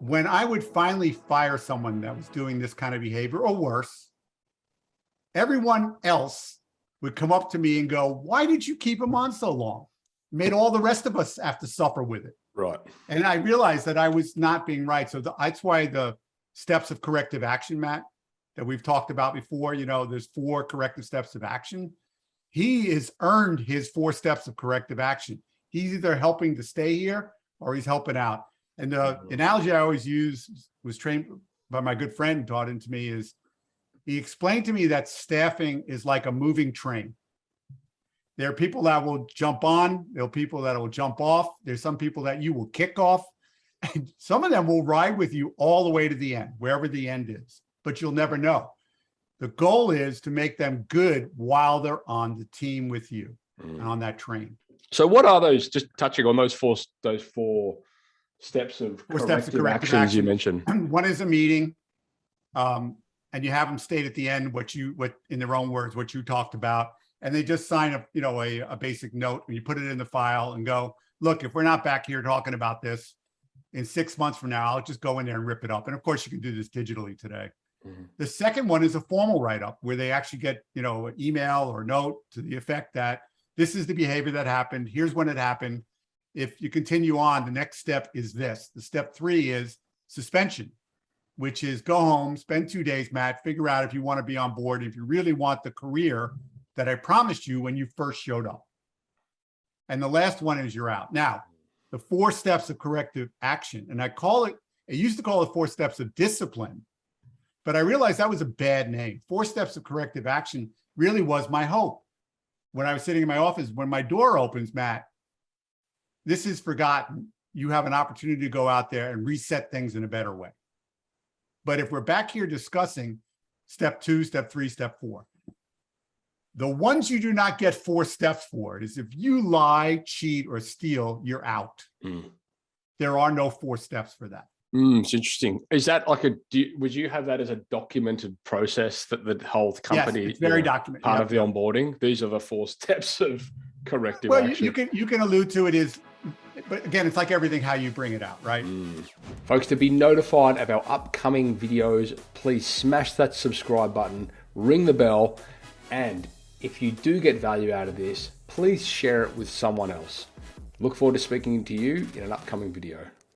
when I would finally fire someone that was doing this kind of behavior or worse, everyone else would come up to me and go, why did you keep him on so long? Made all the rest of us have to suffer with it. Right. And I realized that I was not being right. So that's why the steps of corrective action, Matt, that we've talked about before, there's 4 corrective steps of action. He has earned his 4 steps of corrective action. He's either helping to stay here or he's helping out. And the analogy I always use was trained by my good friend, taught into me, is he explained to me that staffing is like a moving train. There are people that will jump on, there are people that will jump off. There's some people that you will kick off. And some of them will ride with you all the way to the end, wherever the end is, but you'll never know. The goal is to make them good while they're on the team with you and on that train. So what are those, just touching on those four steps of corrective actions you mentioned? One is a meeting, and you have them state at the end what in their own words, what you talked about. And they just sign up, a basic note, and you put it in the file and go, look, if we're not back here talking about this in 6 months from now, I'll just go in there and rip it up. And of course you can do this digitally today. Mm-hmm. The second one is a formal write-up where they actually get, an email or note to the effect that this is the behavior that happened. Here's when it happened. If you continue on, the next step is this. The step 3 is suspension, which is go home, spend 2 days, Matt, figure out if you want to be on board, if you really want the career that I promised you when you first showed up. And the last one is you're out. Now, the 4 steps of corrective action, and I used to call it 4 steps of discipline, but I realized that was a bad name. 4 steps of corrective action really was my hope. When I was sitting in my office, when my door opens, Matt, this is forgotten. You have an opportunity to go out there and reset things in a better way. But if we're back here discussing step 2, step 3, step 4, the ones you do not get 4 steps for is if you lie, cheat, or steal, you're out. There are no 4 steps for that. It's interesting. Is that like would you have that as a documented process that the whole company? Yes, it's very documented. Part of the onboarding. These are the 4 steps of corrective action. You can allude to it but again, it's like everything, how you bring it out, right? Folks, to be notified of our upcoming videos, please smash that subscribe button, ring the bell, and if you do get value out of this, please share it with someone else. Look forward to speaking to you in an upcoming video.